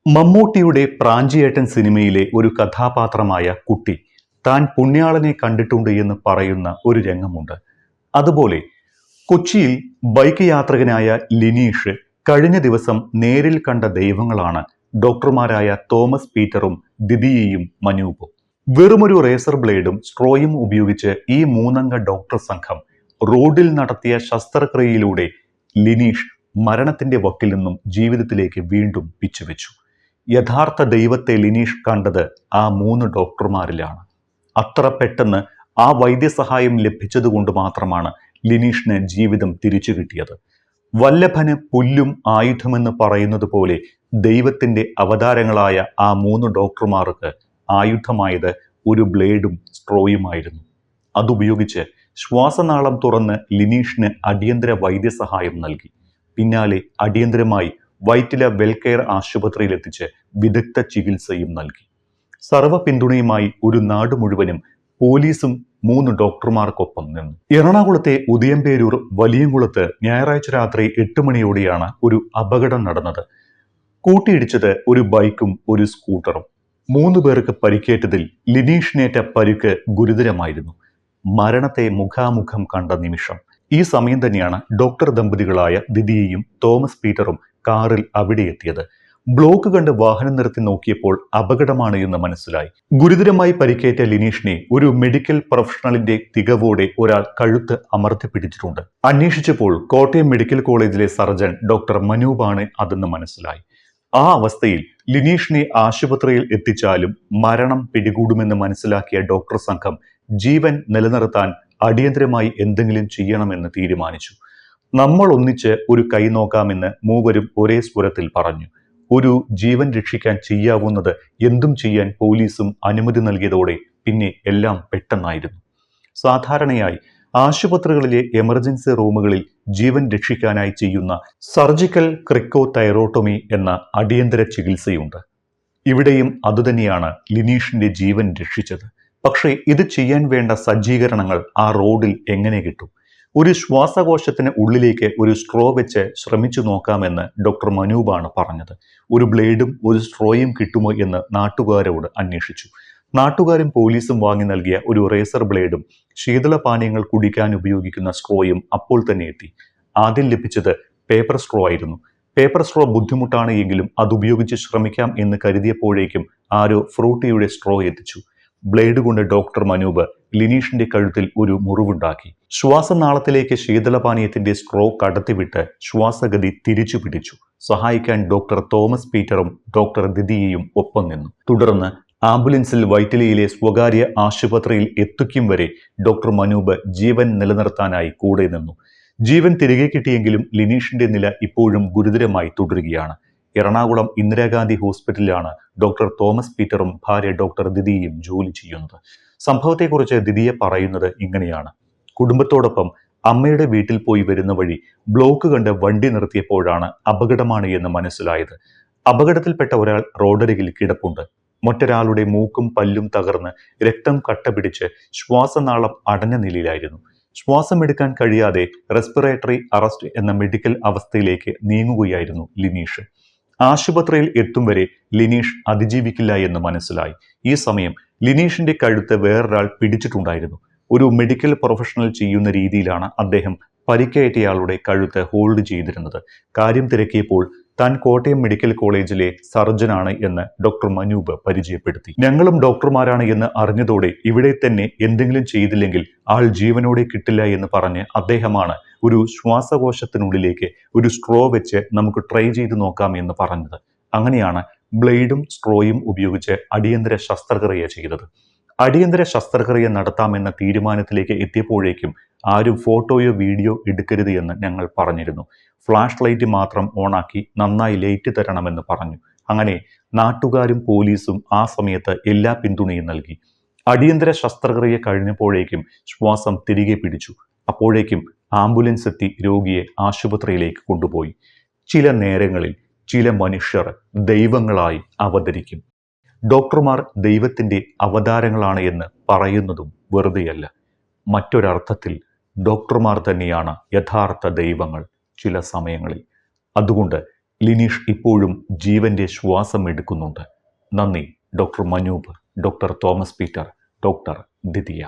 മമ്മൂട്ടിയുടെ പ്രാഞ്ചിയേട്ടൻ സിനിമയിലെ ഒരു കഥാപാത്രമായ കുട്ടി താൻ പുണ്യാളനെ കണ്ടിട്ടുണ്ട് എന്ന് പറയുന്ന ഒരു രംഗമുണ്ട്. അതുപോലെ കൊച്ചിയിൽ ബൈക്ക് യാത്രികനായ ലിനീഷ് കഴിഞ്ഞ ദിവസം നേരിൽ കണ്ട ദൈവങ്ങളാണ് ഡോക്ടർമാരായ തോമസ് പീറ്ററും ദിദിയയും മനൂപും. വെറുമൊരു റേസർ ബ്ലേഡും സ്ട്രോയും ഉപയോഗിച്ച് ഈ മൂന്നംഗ ഡോക്ടർ സംഘം റോഡിൽ നടത്തിയ ശസ്ത്രക്രിയയിലൂടെ ലിനീഷ് മരണത്തിന്റെ വക്കിൽ നിന്നും ജീവിതത്തിലേക്ക് വീണ്ടും പിച്ചുവെച്ചു. യഥാർത്ഥ ദൈവത്തെ ലിനീഷ് കണ്ടത് ആ മൂന്ന് ഡോക്ടർമാരിലാണ്. അത്ര പെട്ടെന്ന് ആ വൈദ്യസഹായം ലഭിച്ചതുകൊണ്ട് മാത്രമാണ് ലിനീഷിന് ജീവിതം തിരിച്ചു കിട്ടിയത്. വല്ലഭന് പുല്ലും ആയുധമെന്ന് പറയുന്നത് പോലെ ദൈവത്തിന്റെ അവതാരങ്ങളായ ആ മൂന്ന് ഡോക്ടർമാർക്ക് ആയുധമായത് ഒരു ബ്ലേഡും സ്ട്രോയുമായിരുന്നു. അതുപയോഗിച്ച് ശ്വാസനാളം തുറന്ന് ലിനീഷിന് അടിയന്തര വൈദ്യസഹായം നൽകി. പിന്നാലെ അടിയന്തരമായി വൈറ്റില വെൽകെയർ ആശുപത്രിയിലെത്തിച്ച് വിദഗ്ധ ചികിത്സയും നൽകി. സർവ്വ പിന്തുണയുമായി ഒരു നാട് മുഴുവനും പോലീസും മൂന്ന് ഡോക്ടർമാർക്കൊപ്പം നിന്നു. എറണാകുളത്തെ ഉദയംപേരൂർ വലിയംകുളത്ത് ഞായറാഴ്ച രാത്രി 8 മണിയോടെയാണ് ഒരു അപകടം നടന്നത്. കൂട്ടിയിടിച്ചത് ഒരു ബൈക്കും ഒരു സ്കൂട്ടറും. 3 പേർക്ക് പരിക്കേറ്റതിൽ ലിനീഷിനേറ്റ പരിക്ക് ഗുരുതരമായിരുന്നു. മരണത്തെ മുഖാമുഖം കണ്ട നിമിഷം. ഈ സമയം തന്നെയാണ് ഡോക്ടർ ദമ്പതികളായ ദിദിയയും തോമസ് പീറ്ററും കാറിൽ അവിടെ എത്തിയത്. ബ്ലോക്ക് കണ്ട് വാഹനം നിർത്തി നോക്കിയപ്പോൾ അപകടമാണ് എന്ന് മനസ്സിലായി. ഗുരുതരമായി പരിക്കേറ്റ ലിനീഷിനെ ഒരു മെഡിക്കൽ പ്രൊഫഷണലിന്റെ തികവോടെ ഒരാൾ കഴുത്ത് അമർത്തി പിടിച്ചിട്ടുണ്ട്. അന്വേഷിച്ചപ്പോൾ കോട്ടയം മെഡിക്കൽ കോളേജിലെ സർജൻ ഡോക്ടർ മനൂപാണ് അതെന്ന് മനസ്സിലായി. ആ അവസ്ഥയിൽ ലിനീഷിനെ ആശുപത്രിയിൽ എത്തിച്ചാലും മരണം പിടികൂടുമെന്ന് മനസ്സിലാക്കിയ ഡോക്ടർ സംഘം ജീവൻ നിലനിർത്താൻ അടിയന്തരമായി എന്തെങ്കിലും ചെയ്യണമെന്ന് തീരുമാനിച്ചു. നമ്മൾ ഒന്നിച്ച് ഒരു കൈ നോക്കാമെന്ന് മൂവരും ഒരേ സ്വരത്തിൽ പറഞ്ഞു. ഒരു ജീവൻ രക്ഷിക്കാൻ ചെയ്യാവുന്നത് എന്തും ചെയ്യാൻ പോലീസും അനുമതി നൽകിയതോടെ പിന്നെ എല്ലാം പെട്ടെന്നായിരുന്നു. സാധാരണയായി ആശുപത്രികളിലെ എമർജൻസി റൂമുകളിൽ ജീവൻ രക്ഷിക്കാനായി ചെയ്യുന്ന സർജിക്കൽ ക്രിക്കോതൈറോട്ടോമി എന്ന അടിയന്തര ചികിത്സയുണ്ട്. ഇവിടെയും അതുതന്നെയാണ് ലിനീഷിന്റെ ജീവൻ രക്ഷിച്ചത്. പക്ഷേ ഇത് ചെയ്യാൻ വേണ്ട സജ്ജീകരണങ്ങൾ ആ റോഡിൽ എങ്ങനെ കിട്ടും? ഒരു ശ്വാസകോശത്തിന് ഉള്ളിലേക്ക് ഒരു സ്ട്രോ വെച്ച് ശ്രമിച്ചു നോക്കാമെന്ന് ഡോക്ടർ മനൂപാണ് പറഞ്ഞത്. ഒരു ബ്ലേഡും ഒരു സ്ട്രോയും കിട്ടുമോ എന്ന് നാട്ടുകാരോട് അന്വേഷിച്ചു. നാട്ടുകാരും പോലീസും വാങ്ങി നൽകിയ ഒരു റേസർ ബ്ലേഡും ശീതളപാനീയങ്ങൾ കുടിക്കാൻ ഉപയോഗിക്കുന്ന സ്ട്രോയും അപ്പോൾ തന്നെ എത്തി. ആദ്യം ലഭിച്ചത് പേപ്പർ സ്ട്രോ ആയിരുന്നു. പേപ്പർ സ്ട്രോ ബുദ്ധിമുട്ടാണ് എങ്കിലും അതുപയോഗിച്ച് ശ്രമിക്കാം എന്ന് കരുതിയപ്പോഴേക്കും ആരോ ഫ്രൂട്ടിയുടെ സ്ട്രോ എത്തിച്ചു. ബ്ലേഡ് കൊണ്ട് ഡോക്ടർ മനൂപ് ലിനീഷിന്റെ കഴുത്തിൽ ഒരു മുറിവുണ്ടാക്കി. ശ്വാസനാളത്തിലേക്ക് ശീതളപാനീയത്തിന്റെ സ്ട്രോ കടത്തിവിട്ട് ശ്വാസഗതി തിരിച്ചു പിടിച്ചു. സഹായിക്കാൻ ഡോക്ടർ തോമസ് പീറ്ററും ഡോക്ടർ ദിദിയയും ഒപ്പം നിന്നു. തുടർന്ന് ആംബുലൻസിൽ വൈറ്റിലയിലെ സ്വകാര്യ ആശുപത്രിയിൽ എത്തിക്കും വരെ ഡോക്ടർ മനൂപ് ജീവൻ നിലനിർത്താനായി കൂടെ നിന്നു. ജീവൻ തിരികെ കിട്ടിയെങ്കിലും ലിനീഷിന്റെ നില ഇപ്പോഴും ഗുരുതരമായി തുടരുകയാണ്. എറണാകുളം ഇന്ദിരാഗാന്ധി ഹോസ്പിറ്റലിലാണ് ഡോക്ടർ തോമസ് പീറ്ററും ഭാര്യ ഡോക്ടർ ദിദിയും ജോലി ചെയ്യുന്നത്. സംഭവത്തെക്കുറിച്ച് ദിദിയ പറയുന്നത് ഇങ്ങനെയാണ്. കുടുംബത്തോടൊപ്പം അമ്മയുടെ വീട്ടിൽ പോയി വരുന്ന വഴി ബ്ലോക്ക് കണ്ട് വണ്ടി നിർത്തിയപ്പോഴാണ് അപകടമാണ് എന്ന് മനസ്സിലായത്. അപകടത്തിൽപ്പെട്ട ഒരാൾ റോഡരികിൽ കിടപ്പുണ്ട്. മറ്റൊരാളുടെ മൂക്കും പല്ലും തകർന്ന് രക്തം കട്ട പിടിച്ച് ശ്വാസനാളം അടഞ്ഞ നിലയിലായിരുന്നു. ശ്വാസമെടുക്കാൻ കഴിയാതെ റെസ്പിറേറ്ററി അറസ്റ്റ് എന്ന മെഡിക്കൽ അവസ്ഥയിലേക്ക് നീങ്ങുകയായിരുന്നു ലിനീഷ്. ആശുപത്രിയിൽ എത്തും വരെ ലിനീഷ് അതിജീവിക്കില്ല എന്ന് മനസ്സിലായി. ഈ സമയം ലിനീഷിന്റെ കഴുത്ത് വേറൊരാൾ പിടിച്ചിട്ടുണ്ടായിരുന്നു. ഒരു മെഡിക്കൽ പ്രൊഫഷണൽ ചെയ്യുന്ന രീതിയിലാണ് അദ്ദേഹം പരിക്കേറ്റയാളുടെ കഴുത്ത് ഹോൾഡ് ചെയ്തിരുന്നത്. കാര്യം തിരക്കിയപ്പോൾ താൻ കോട്ടയം മെഡിക്കൽ കോളേജിലെ സർജനാണ് എന്ന് ഡോക്ടർ മനൂപ് പരിചയപ്പെടുത്തി. ഞങ്ങളും ഡോക്ടർമാരാണ് എന്ന് അറിഞ്ഞതോടെ ഇവിടെ തന്നെ എന്തെങ്കിലും ചെയ്തില്ലെങ്കിൽ ആൾ ജീവനോടെ കിട്ടില്ല എന്ന് പറഞ്ഞ് അദ്ദേഹമാണ് ഒരു ശ്വാസകോശത്തിനുള്ളിലേക്ക് ഒരു സ്ട്രോ വെച്ച് നമുക്ക് ട്രൈ ചെയ്ത് നോക്കാം എന്ന് പറഞ്ഞത്. അങ്ങനെയാണ് ബ്ലേഡും സ്ട്രോയും ഉപയോഗിച്ച് അടിയന്തര ശസ്ത്രക്രിയ ചെയ്തത്. അടിയന്തര ശസ്ത്രക്രിയ നടത്താമെന്ന തീരുമാനത്തിലേക്ക് എത്തിയപ്പോഴേക്കും ആരും ഫോട്ടോയോ വീഡിയോ എടുക്കരുത് എന്ന് ഞങ്ങൾ പറഞ്ഞിരുന്നു. ഫ്ലാഷ് ലൈറ്റ് മാത്രം ഓണാക്കി നന്നായി ലൈറ്റ് തരണമെന്ന് പറഞ്ഞു. അങ്ങനെ നാട്ടുകാരും പോലീസും ആ സമയത്ത് എല്ലാ പിന്തുണയും നൽകി. അടിയന്തര ശസ്ത്രക്രിയ കഴിഞ്ഞപ്പോഴേക്കും ശ്വാസം തിരികെ പിടിച്ചു. അപ്പോഴേക്കും ആംബുലൻസ് എത്തി രോഗിയെ ആശുപത്രിയിലേക്ക് കൊണ്ടുപോയി. ചില നേരങ്ങളിൽ ചില മനുഷ്യർ ദൈവങ്ങളായി അവതരിക്കും. ഡോക്ടർമാർ ദൈവത്തിന്റെ അവതാരങ്ങളാണ് എന്ന് പറയുന്നതും വെറുതെയല്ല. മറ്റൊരർത്ഥത്തിൽ ഡോക്ടർമാർ തന്നെയാണ് യഥാർത്ഥ ദൈവങ്ങൾ ചില സമയങ്ങളിൽ. അതുകൊണ്ട് ലിനീഷ് ഇപ്പോഴും ജീവന്റെ ശ്വാസം എടുക്കുന്നുണ്ട്. നന്ദി doctor Manoop, doctor Thomas Peter, doctor Didiya.